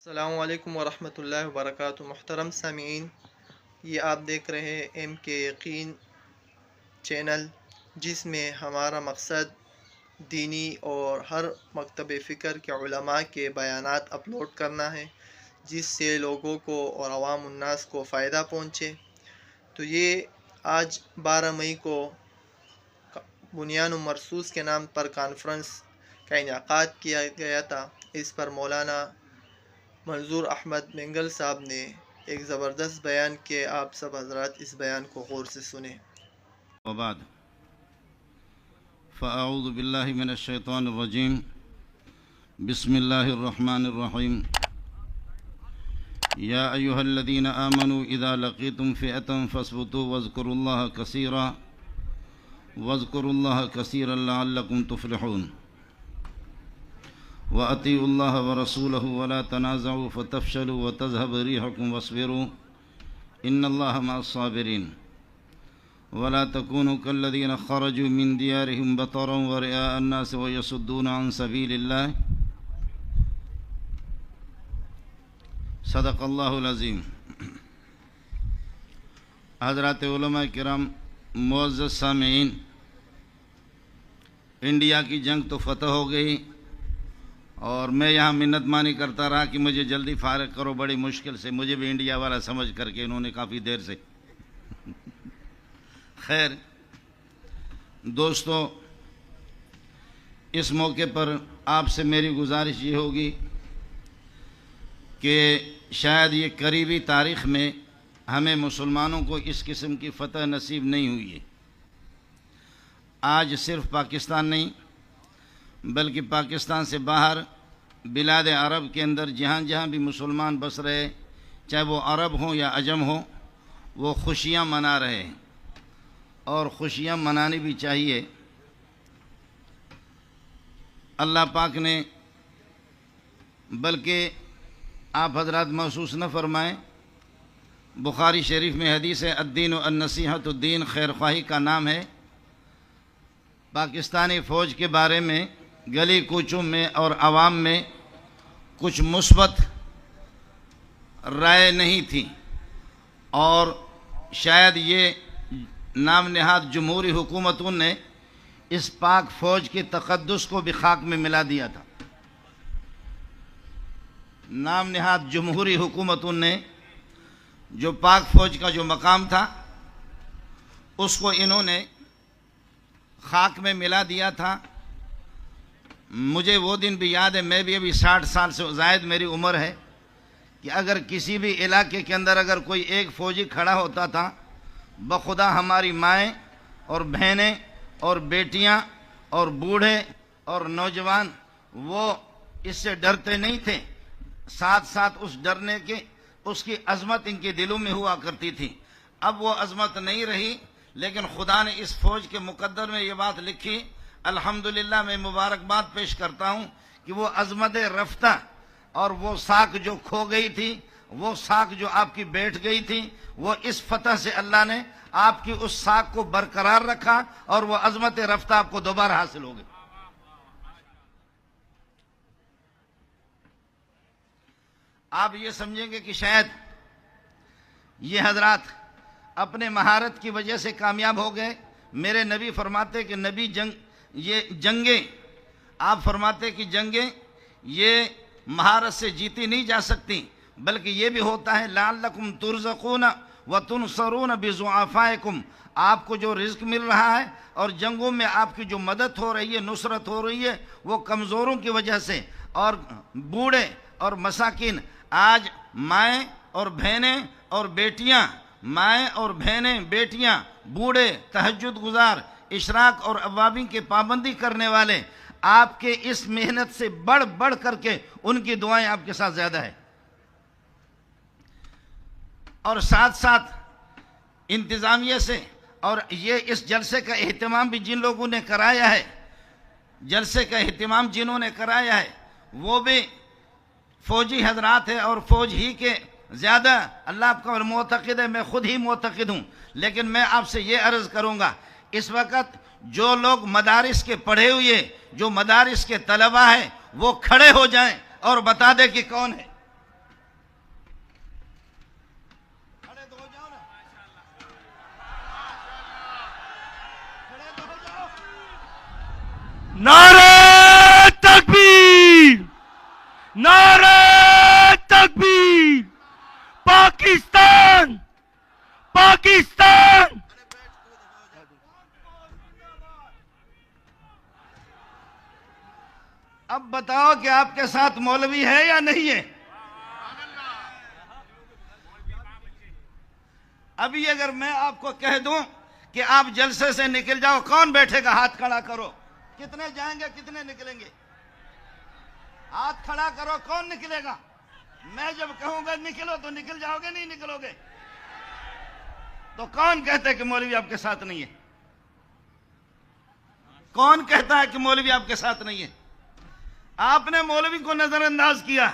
السلام علیکم ورحمۃ اللہ وبرکاتہ۔ محترم سامعین، یہ آپ دیکھ رہے ہیں ایم کے یقین چینل، جس میں ہمارا مقصد دینی اور ہر مکتب فکر کے علماء کے بیانات اپلوڈ کرنا ہے، جس سے لوگوں کو اور عوام الناس کو فائدہ پہنچے۔ تو یہ آج 12 مئی کو بنیان مرصوص کے نام پر کانفرنس کا انعقاد کیا گیا تھا۔ اس پر مولانا منظور احمد مینگل صاحب نے ایک زبردست بیان کیا۔ آپ سب حضرات اس بیان کو غور سے سنیں۔ وبعد فاعوذ باللہ من الشیطان الرجیم، بسم اللہ الرحمن الرحیم۔ یا ایہا الذین آمنوا اذا لقیتم فئۃ فاثبتوا واذکروا اللہ کثیرا لعلکم تفلحون۔ وَأَطِيعُوا اللَّهَ وَرَسُولَهُ وَلَا تَنَازَعُوا فَتَفْشَلُوا وَتَذْهَبَ رِيحُكُمْ وَاصْبِرُوا إِنَّ اللَّهَ مَعَ الصَّابِرِينَ وَلَا تَكُونُوا كَالَّذِينَ خَرَجُوا مِنْ دِيَارِهِمْ بَطَرًا وَرِئَاءَ النَّاسِ وَيَصُدُّونَ عَنْ سَبِيلِ اللَّهِ صدق اللہ العظیم۔ حضرات علماء کرام، معزز سامعین، انڈیا کی جنگ تو فتح ہو گئی اور میں یہاں منت مانی کرتا رہا کہ مجھے جلدی فارغ کرو، بڑی مشکل سے، مجھے بھی انڈیا والا سمجھ کر کے انہوں نے کافی دیر سے۔ خیر دوستو، اس موقع پر آپ سے میری گزارش یہ ہوگی کہ شاید یہ قریبی تاریخ میں ہمیں مسلمانوں کو اس قسم کی فتح نصیب نہیں ہوئی ہے۔ آج صرف پاکستان نہیں بلکہ پاکستان سے باہر بلاد عرب کے اندر جہاں جہاں بھی مسلمان بس رہے، چاہے وہ عرب ہوں یا عجم ہوں، وہ خوشیاں منا رہے ہیں اور خوشیاں منانی بھی چاہیے۔ اللہ پاک نے بلکہ آپ حضرات محسوس نہ فرمائیں، بخاری شریف میں حدیث ہے، الدین النصیحۃ، الدین خیر خواہی کا نام ہے۔ پاکستانی فوج کے بارے میں گلی کوچوں میں اور عوام میں کچھ مثبت رائے نہیں تھی، اور شاید یہ نام نہاد جمہوری حکومتوں نے اس پاک فوج کے تقدس کو بھی خاک میں ملا دیا تھا۔ نام نہاد جمہوری حکومتوں نے جو پاک فوج کا جو مقام تھا اس کو انہوں نے خاک میں ملا دیا تھا۔ مجھے وہ دن بھی یاد ہے، میں بھی ابھی 60 سال سے زائد میری عمر ہے، کہ اگر کسی بھی علاقے کے اندر اگر کوئی ایک فوجی کھڑا ہوتا تھا، بخدا ہماری مائیں اور بہنیں اور بیٹیاں اور بوڑھے اور نوجوان وہ اس سے ڈرتے نہیں تھے، ساتھ ساتھ اس ڈرنے کے اس کی عظمت ان کے دلوں میں ہوا کرتی تھی۔ اب وہ عظمت نہیں رہی، لیکن خدا نے اس فوج کے مقدر میں یہ بات لکھی۔ الحمدللہ میں مبارکباد پیش کرتا ہوں کہ وہ عظمت رفتہ اور وہ ساکھ جو کھو گئی تھی، وہ ساکھ جو آپ کی بیٹھ گئی تھی، وہ اس فتح سے اللہ نے آپ کی اس ساکھ کو برقرار رکھا اور وہ عظمت رفتہ آپ کو دوبارہ حاصل ہو گئی۔ آپ یہ سمجھیں گے کہ شاید یہ حضرات اپنے مہارت کی وجہ سے کامیاب ہو گئے۔ میرے نبی فرماتے کہ نبی جنگیں آپ فرماتے کہ جنگیں یہ مہارت سے جیتی نہیں جا سکتی، بلکہ یہ بھی ہوتا ہے لعلکم ترزقون وتنصرون بضعفائکم، آپ کو جو رزق مل رہا ہے اور جنگوں میں آپ کی جو مدد ہو رہی ہے، نصرت ہو رہی ہے، وہ کمزوروں کی وجہ سے اور بوڑھے اور مساکین۔ آج مائیں اور بہنیں اور بیٹیاں، مائیں اور بہنیں بیٹیاں، بوڑھے، تہجد گزار، اشراق اور اوابین کی پابندی کرنے والے، آپ کے اس محنت سے بڑھ بڑھ کر کے ان کی دعائیں آپ کے ساتھ زیادہ ہے۔ اور ساتھ ساتھ انتظامیہ سے، اور یہ اس جلسے کا اہتمام بھی جن لوگوں نے کرایا ہے، جلسے کا اہتمام جنہوں نے کرایا ہے وہ بھی فوجی حضرات ہیں، اور فوج ہی کے زیادہ اللہ کا معتقد ہے، میں خود ہی معتقد ہوں۔ لیکن میں آپ سے یہ عرض کروں گا، اس وقت جو لوگ مدارس کے پڑھے ہوئے، جو مدارس کے طلبہ ہیں، وہ کھڑے ہو جائیں اور بتا دیں کہ کون ہے۔ नारे तकबीर, नारे तकबीर, पाकिस्तान, पाकिस्तान। अब बताओ कि आपके साथ मौलवी है या नहीं है? अभी अगर मैं आपको कह दूं कि आप जलसे से निकल जाओ, कौन बैठेगा? हाथ खड़ा करो। कितने जाएंगे, कितने निकलेंगे? हाथ खड़ा करो, कौन निकलेगा? मैं जब कहूंगा निकलो तो निकल जाओगे, नहीं निकलोगे? तो कौन कहता है कि मौलवी आपके साथ नहीं है? कौन कहता है कि मौलवी आपके साथ नहीं है? आपने मौलवी को नजरअंदाज किया।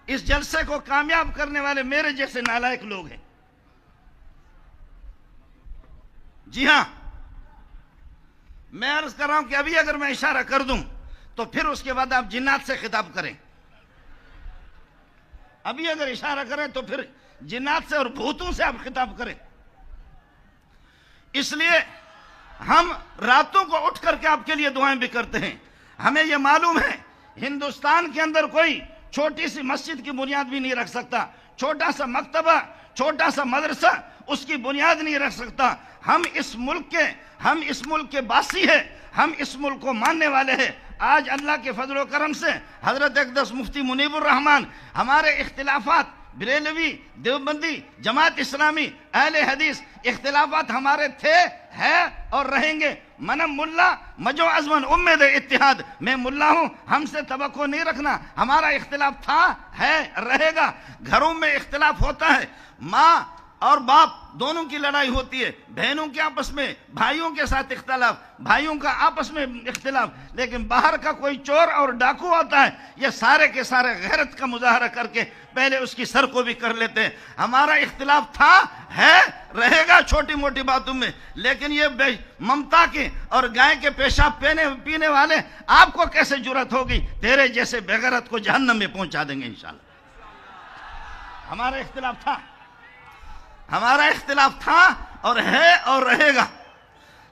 इस जलसे को कामयाब करने वाले मेरे जैसे नालायक लोग हैं। जी हां, मैं अर्ज कर रहा हूं कि अभी अगर मैं इशारा कर दूं तो फिर उसके बाद आप जिन्नात से खिताब करें। अभी अगर इशारा करें तो फिर जिन्नात से और भूतों से आप खिताब करें। इसलिए हम रातों को उठ करके आपके लिए दुआएं भी करते हैं। हमें यह मालूम है हिंदुस्तान के अंदर कोई छोटी सी मस्जिद की बुनियाद भी नहीं रख सकता, छोटा सा मक्तबा, छोटा सा मदरसा उसकी बुनियाद नहीं रख सकता। हम इस मुल्क के बासी हैं, हम इस मुल्क को मानने वाले हैं। आज अल्लाह के फजल करम से हजरत अक़दस मुफ्ती मुनीबुर रहमान हमारे इख्तिलाफात, बरेलवी, देवबंदी, जमात इस्लामी, अहले हदीस, इख्तिलाफात हमारे थे, है और रहेंगे। मनम मुल्ला मजो अज़मन उम्मीद इत्तिहाद, मैं मुल्ला हूं, हमसे तवक्को नहीं रखना। हमारा इख्तिलाफ था, है, रहेगा। घरों में इख्तिलाफ होता है, माँ और बाप दोनों की लड़ाई होती है, बहनों के आपस में, भाइयों के साथ इख्तिलाफ, भाइयों का आपस में इख्तिलाफ। लेकिन बाहर का कोई चोर और डाकू आता है, ये सारे के सारे गैरत का मुजाहरा करके पहले उसकी सर को भी कर लेते हैं। हमारा इख्तिलाफ था, है, रहेगा छोटी मोटी बातों में। लेकिन ये ममता के और गाय के पेशाब पीने वाले आपको कैसे जुर्रत होगी? तेरे जैसे बेगैरत को जहन्नम में पहुंचा देंगे इंशाल्लाह। हमारा इख्तिलाफ था, हमारा इख्तिलाफ था और है और रहेगा।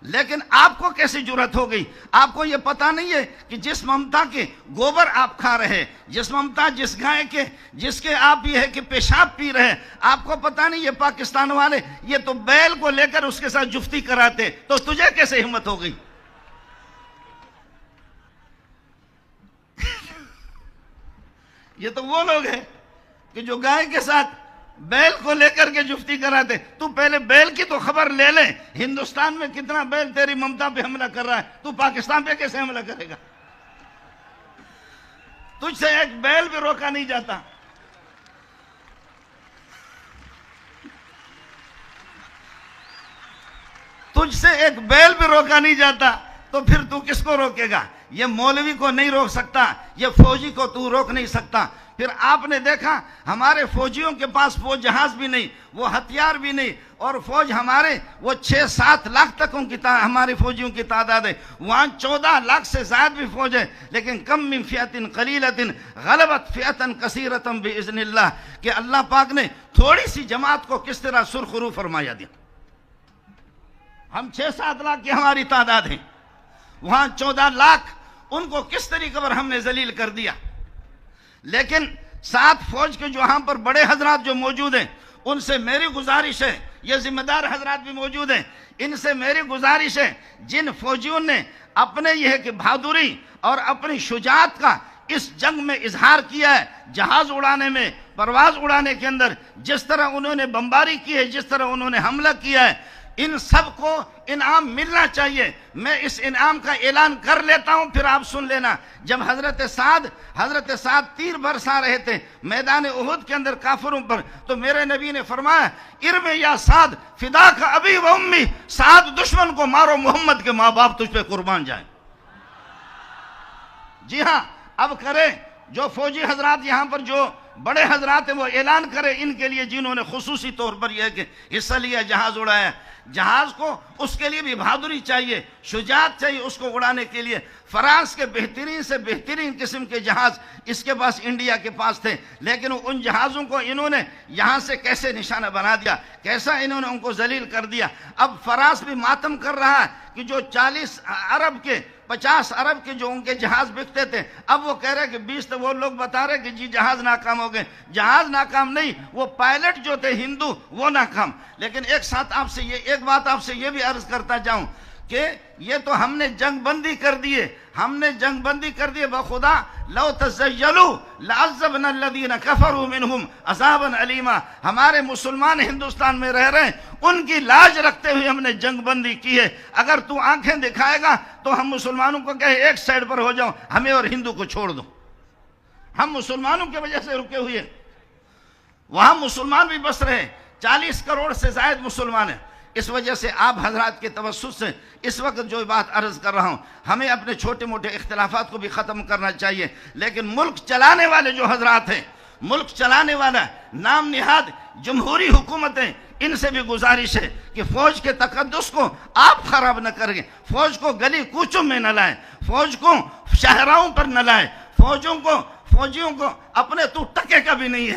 लेकिन आपको कैसे जुर्रत हो गई? आपको यह पता नहीं है कि जिस ममता के गोबर आप खा रहे, जिस ममता, जिस गाय के, जिसके आप ये है कि पेशाब पी रहे, आपको पता नहीं ये पाकिस्तान वाले ये तो बैल को लेकर उसके साथ जुफ्ती कराते, तो तुझे कैसे हिम्मत हो गई? ये तो वो लोग हैं कि जो गाय के साथ बैल को लेकर के जुफ्ती कराते। तू पहले बैल की तो खबर ले ले, हिंदुस्तान में कितना बैल तेरी ममता पे हमला कर रहा है, तू पाकिस्तान पे कैसे हमला करेगा? तुझसे एक बैल भी रोका नहीं जाता। तुझसे एक बैल भी रोका नहीं जाता, तो फिर तू किसको रोकेगा? ये मौलवी को नहीं रोक सकता, ये फौजी को तू रोक नहीं सकता। फिर आपने देखा हमारे फौजियों के पास वो जहाज भी नहीं, वो हथियार भी नहीं, और फौज हमारे वो 6-7 लाख तक हमारे फौजियों की तादाद है। वहाँ 14 लाख से ज्यादा भी फौज है। लेकिन कम मिन फियतिन कलीलतिन गलबत फियतन कसीरतन बिइज़्निल्लाह, कि अल्लाह पाक ने थोड़ी सी जमात को किस तरह सुरखरू फरमाया दिया। हम 6-7 लाख की हमारी तादाद है, वहाँ 14 लाख, उनको किस तरीके पर हमने जलील कर दिया। लेकिन साथ फौज के जो यहाँ पर बड़े हजरात जो मौजूद हैं, उनसे मेरी गुजारिश है, ये जिम्मेदार हजरात भी मौजूद हैं, इनसे मेरी गुजारिश है, जिन फौजियों ने अपने यह कि बहादुरी और अपनी शुजाअत का इस जंग में इजहार किया है, जहाज उड़ाने में, परवाज उड़ाने के अंदर जिस तरह उन्होंने बमबारी की है, जिस तरह उन्होंने हमला किया है, इन सब को इनाम मिलना चाहिए। मैं इस इनाम का ऐलान कर लेता हूं, फिर आप सुन लेना। जब हजरत साद तीर बरसा रहे थे मैदान उहुद के अंदर काफिरों पर, तो मेरे नबी ने फरमाया, इरमे या साद फिदा का अबी व उम्मी, साद दुश्मन को मारो, मोहम्मद के माँ बाप तुझ पे कुर्बान जाए। जी हाँ, अब करें जो फौजी हजरात यहाँ पर जो बड़े हजरात हैं, वो ऐलान करें इनके लिए जिन्होंने खुसूसी तौर पर यह कि हिस्सा लिया, जहाज उड़ाया। जहाज को उसके लिए भी बहादुरी चाहिए, शुजाअत चाहिए उसको उड़ाने के लिए। फ्रांस के बेहतरीन से बेहतरीन किस्म के जहाज इसके पास, इंडिया के पास थे, लेकिन उन जहाज़ों को इन्होंने यहाँ से कैसे निशाना बना दिया, कैसा इन्होंने उनको जलील कर दिया। अब फ्रांस भी मातम कर रहा है कि जो 40 अरब के 50 अरब के जो उनके जहाज बिकते थे, अब वो कह रहे कि 20, तो वो लोग बता रहे कि जी जहाज नाकाम हो गए। जहाज नाकाम नहीं, वो पायलट जो थे हिंदू वो नाकाम। लेकिन एक बात आपसे ये भी अर्ज करता जाऊं कि ये तो हमने जंग बंदी कर दिए बखुदा लौ तज़य्यलू लअज़्ज़बना अल्लज़ीना कफ़रू मिनहुम अज़ाबन अलीमा। हमारे मुसलमान हिंदुस्तान में रह रहे हैं, उनकी लाज रखते हुए हमने जंग बंदी की है। अगर तू आंखें दिखाएगा तो हम मुसलमानों को कहे एक साइड पर हो जाओ, हमें और हिंदू को छोड़ दो। हम मुसलमानों की वजह से रुके हुए, वहां मुसलमान भी बस रहे, 40 करोड़ से ज्यादा मुसलमान हैं। इस वजह से आप हजरात के तवस्सुस से इस वक्त जो बात अर्ज कर रहा हूं, हमें अपने छोटे मोटे इख्तिलाफात को भी ख़त्म करना चाहिए। लेकिन मुल्क चलाने वाले जो हजरात हैं, मुल्क चलाने वाला नाम निहाद जमहूरी हुकूमतें, इनसे भी गुजारिश है कि फौज के तकद्दुस को आप खराब न करें, फौज को गली कूचों में न लाएं, फौज को शहराओं पर न लाएं, फौजियों को अपने तू टके का भी नहीं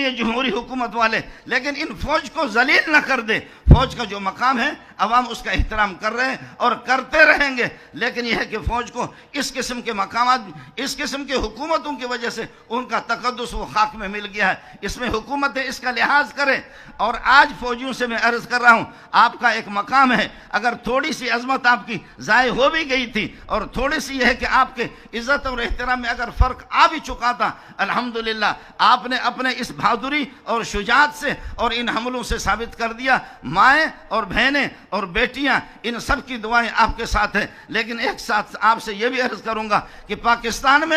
है, जमहूरी हुकूमत वाले, लेकिन इन फौज को जलील न कर दे। फौज का जो मकाम है अवाम उसका एहतराम कर रहे हैं और करते रहेंगे। लेकिन यह है कि फौज को इस किस्म के मकामात, इस किस्म की हुकूमतों की वजह से उनका तकद्दुस वो खाक में मिल गया है। इसमें हुकूमतें इसका लिहाज करें। और आज फौजियों से मैं अर्ज कर रहा हूं, आपका एक मकाम है, अगर थोड़ी सी अजमत आपकी ज़ाय हो भी गई थी और थोड़ी सी यह है कि आपके इज्जत और एहतराम में अगर फ़र्क आ भी चुका था, अल्हम्दुलिल्लाह आपने अपने इस बहादुरी और शुजाअत से और इन हमलों से साबित कर दिया। माएँ और बहनें और बेटियां, इन सब की दुआएं आपके साथ हैं। लेकिन एक साथ आपसे यह भी अर्ज करूंगा कि पाकिस्तान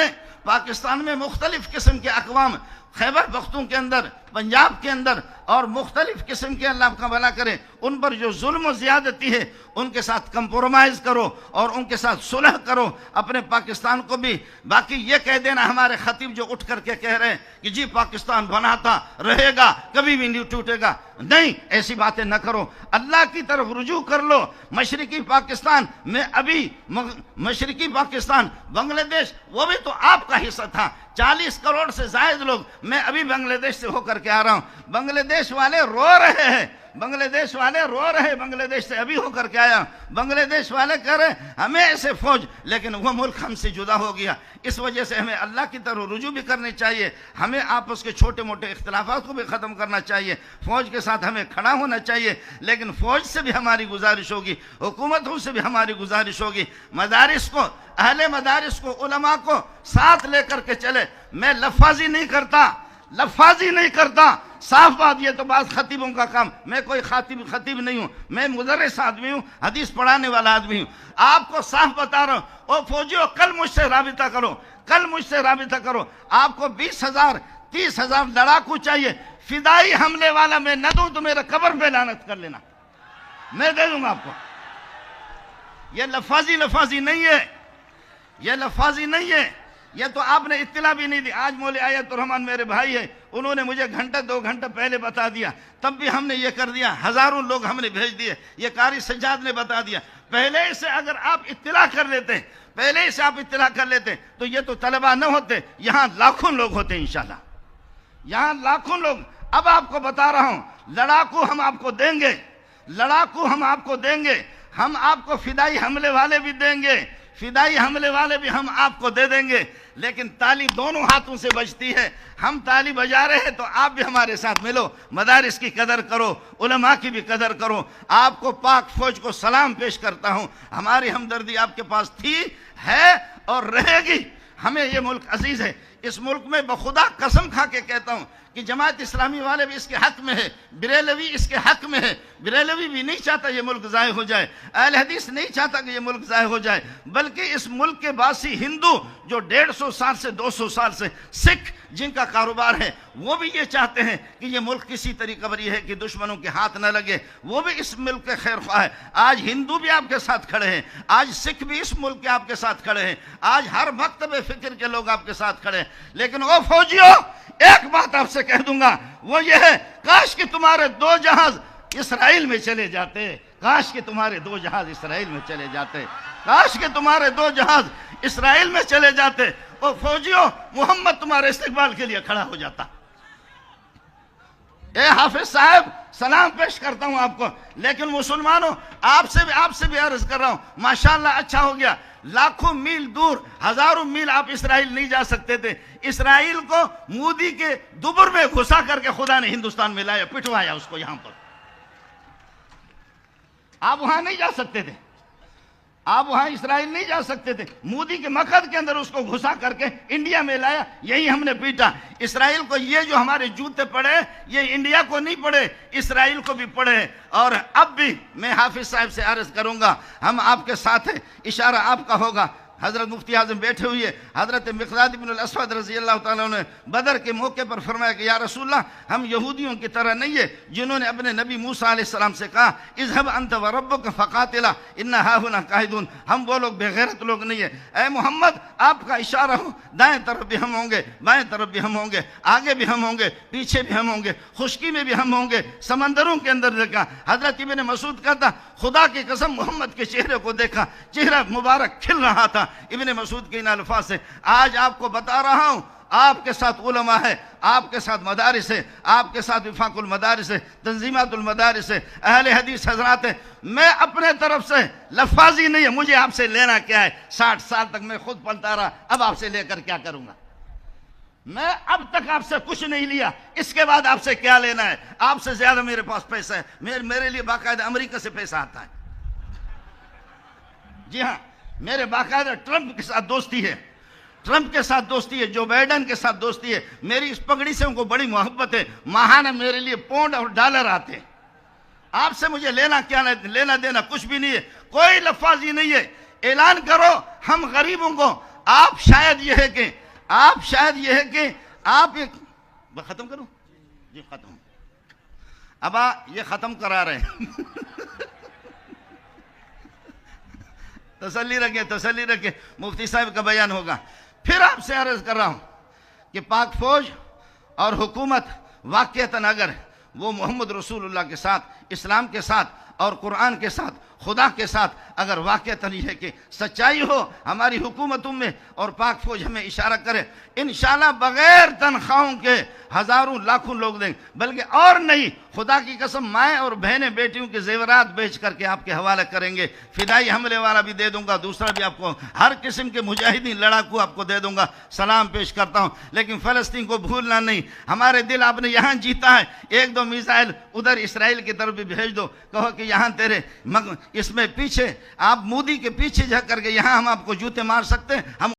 में मुख्तलिफ किस्म के अक़वाम, खैबर पख्तूनख्वा, पंजाब के अंदर और मुख्तलिफ किस्म के, अल्लाह का भला करे, उन पर जो जुल्म ज़्यादती है उनके साथ कंप्रोमाइज़ करो और उनके साथ सुलह करो। अपने पाकिस्तान को भी, बाकी ये कह देना हमारे खतीब जो उठ करके कह रहे हैं कि जी पाकिस्तान बनाता रहेगा, कभी भी नहीं टूटेगा, नहीं, ऐसी बातें न करो। अल्लाह की तरफ रुजू कर लो। मशरिकी पाकिस्तान में अभी मशरिकी पाकिस्तान, बांग्लादेश, वो भी तो आपका हिस्सा था। 40 करोड़ से ज्यादा लोग, मैं अभी बांग्लादेश से होकर के आ रहा हूं, बांग्लादेश वाले रो रहे हैं, बांग्लादेश से अभी होकर के आया। बांग्लादेश वाले कह रहे हमें ऐसे फौज, लेकिन वो मुल्क हमसे जुदा हो गया। इस वजह से हमें अल्लाह की तरफ रुजू भी करनी चाहिए। हमें आपस के छोटे मोटे इख्तिलाफात को भी ख़त्म करना चाहिए। फौज के साथ हमें खड़ा होना चाहिए। लेकिन फौज से भी हमारी गुजारिश होगी, हुकूमतों से भी हमारी गुजारिश होगी, मदारिस को, अहले मदारिस को, उलमा को साथ लेकर के चले। मैं लफाजी नहीं करता, साफ बात, ये तो बात खतीबों का काम। मैं कोई खतीब नहीं हूं, मैं मुदर्रिस आदमी हूं, हदीस पढ़ाने वाला आदमी हूं। आपको साफ बता रहा हूं, ओ फौजियों, कल मुझसे राबिता करो। आपको 20,000 30,000 लड़ाकू चाहिए, फिदाई हमले वाला मैं न दूं तो मेरा कब्र पे लानत कर लेना, मैं दे दूंगा आपको। ये लफाजी नहीं है, ये तो आपने इत्तला भी नहीं दी। आज मौले आयतुर रहमान मेरे भाई है, उन्होंने मुझे घंटा 2 घंटा पहले बता दिया, तब भी हमने ये कर दिया। हजारों लोग हमने भेज दिए, ये कारी सज्जाद ने बता दिया। पहले से अगर आप इत्तला कर लेते तो ये तो तलबा न होते, यहाँ लाखों लोग होते इंशाल्लाह, यहाँ लाखों लोग। अब आपको बता रहा हूं, लड़ाकू हम आपको देंगे, हम आपको फिदाई हमले वाले भी हम आपको दे देंगे। लेकिन ताली दोनों हाथों से बजती है। हम ताली बजा रहे हैं तो आप भी हमारे साथ मिलो, मदारिस की कदर करो, उलमा की भी कदर करो। आपको पाक फौज को सलाम पेश करता हूं। हमारी हमदर्दी आपके पास थी, है और रहेगी। हमें ये मुल्क अजीज है। इस मुल्क में बखुदा कसम खा के कहता हूं कि जमात इस्लामी वाले भी इसके हक में है, बरेलवी इसके हक में है। बरेलवी भी नहीं चाहता ये मुल्क ज़ाय हो जाए, अहले हदीस नहीं चाहता कि ये मुल्क ज़ाय हो जाए, बल्कि इस मुल्क के बासी हिंदू जो 150 साल से 200 साल से, सिख जिनका कारोबार है, वो भी ये चाहते हैं कि ये मुल्क किसी तरीके पर है कि दुश्मनों के हाथ न लगे। वो भी इस मुल्क के खैर ख्वाह है। आज हिंदू भी आपके साथ खड़े हैं, आज सिख भी इस मुल्क के आपके साथ खड़े हैं, आज हर मकतब फिक्र के लोग आपके साथ खड़े हैं। लेकिन ओ फौजियों, एक बात आपसे कह दूंगा, वो ये है, काश कि तुम्हारे 2 जहाज इसराइल में चले जाते, काश कि तुम्हारे 2 जहाज इसराइल में चले जाते, ओ फौजियों, मोहम्मद तुम्हारे इस्तिकबाल के लिए खड़ा हो जाता। اے حافظ صاحب سلام پیش کرتا ہوں آپ کو، لیکن مسلمانوں آپ سے بھی عرض کر رہا ہوں، ماشاءاللہ اچھا ہو گیا، لاکھوں میل دور، ہزاروں میل آپ اسرائیل نہیں جا سکتے تھے، اسرائیل کو مودی کے دبر میں گھسا کر کے خدا نے ہندوستان میں لایا، پٹوایا اس کو یہاں پر۔ آپ وہاں نہیں جا سکتے تھے، آپ وہاں اسرائیل نہیں جا سکتے تھے، مودی کے مقد کے اندر اس کو گھسا کر کے انڈیا میں لایا، یہی ہم نے پیٹا۔ اسرائیل کو یہ جو ہمارے جوتے پڑے یہ انڈیا کو نہیں پڑے، اسرائیل کو بھی پڑے۔ اور اب بھی میں حافظ صاحب سے عرض کروں گا، ہم آپ کے ساتھ ہیں، اشارہ آپ کا ہوگا۔ حضرت مفتی اعظم بیٹھے ہوئے، حضرت مقداد بن الاسود رضی اللہ تعالیٰ نے بدر کے موقع پر فرمایا کہ یا رسول اللہ، ہم یہودیوں کی طرح نہیں ہے جنہوں نے اپنے نبی موسیٰ علیہ السلام سے کہا اذهب انت وربک فقاتلا انا ہاہنا قاعدون، ہم وہ لوگ بے غیرت لوگ نہیں ہیں۔ اے محمد آپ کا اشارہ ہو، دائیں طرف بھی ہم ہوں گے، بائیں طرف بھی ہم ہوں گے، آگے بھی ہم ہوں گے، پیچھے بھی ہم ہوں گے، خشکی میں بھی ہم ہوں گے، سمندروں کے اندر دیکھا۔ حضرت ابن مسعود کہتا خدا کی قسم محمد کے چہرے کو دیکھا، چہرہ مبارک کھل رہا تھا۔ ابن مسعود کے ان الفاظ سے آج آپ کو بتا رہا ہوں، آپ کے ساتھ علماء ہے، آپ کے ساتھ مدارس ہے، آپ کے ساتھ وفاق المدارس ہے، تنظیمات المدارس ہے، اہل حدیث حضرات ہے۔ میں اپنے طرف سے لفاظی نہیں ہے، مجھے آپ سے لینا کیا ہے؟ 60 سال تک میں خود پلتا رہا، اب آپ سے لے کر کیا کروں گا؟ میں اب تک آپ سے کچھ نہیں لیا، اس کے بعد آپ سے کیا لینا ہے؟ آپ سے زیادہ میرے پاس پیسہ ہے، میرے لیے باقاعدہ امریکہ سے پیسہ آتا ہے۔ جی ہاں، میرے باقاعدہ ٹرمپ کے ساتھ دوستی ہے، ٹرمپ کے ساتھ دوستی ہے، جو بائیڈن کے ساتھ دوستی ہے۔ میری اس پگڑی سے ان کو بڑی محبت ہے، ماہانہ میرے لیے پاؤنڈ اور ڈالر آتے ہیں۔ آپ سے مجھے لینا دینا کچھ بھی نہیں ہے، کوئی لفاظی نہیں ہے۔ اعلان کرو ہم غریبوں کو، آپ شاید یہ ہے کہ آپ ختم کروں؟ جی ختم، اب یہ ختم کرا رہے ہیں۔ تسلی رکھے، مفتی صاحب کا بیان ہوگا۔ پھر آپ سے عرض کر رہا ہوں کہ پاک فوج اور حکومت واقعتاً اگر وہ محمد رسول اللہ کے ساتھ، اسلام کے ساتھ اور قرآن کے ساتھ، خدا کے ساتھ اگر واقعتاً یہ ہے کہ سچائی ہو ہماری حکومتوں میں اور پاک فوج ہمیں اشارہ کرے، انشاءاللہ بغیر تنخواہوں کے ہزاروں لاکھوں لوگ دیں، بلکہ اور نہیں، خدا کی قسم مائیں اور بہنیں بیٹیوں کے زیورات بیچ کر کے آپ کے حوالے کریں گے۔ فدائی حملے والا بھی دے دوں گا، دوسرا بھی آپ کو، ہر قسم کے مجاہدین لڑاکو آپ کو دے دوں گا۔ سلام پیش کرتا ہوں، لیکن فلسطین کو بھولنا نہیں، ہمارے دل آپ نے یہاں جیتا ہے، 1-2 میزائل ادھر اسرائیل کی طرف بھی بھیج دو، کہو کہ یہاں تیرے اس میں پیچھے آپ مودی کے پیچھے جا کر کے یہاں ہم آپ کو جوتے مار سکتے ہیں، ہم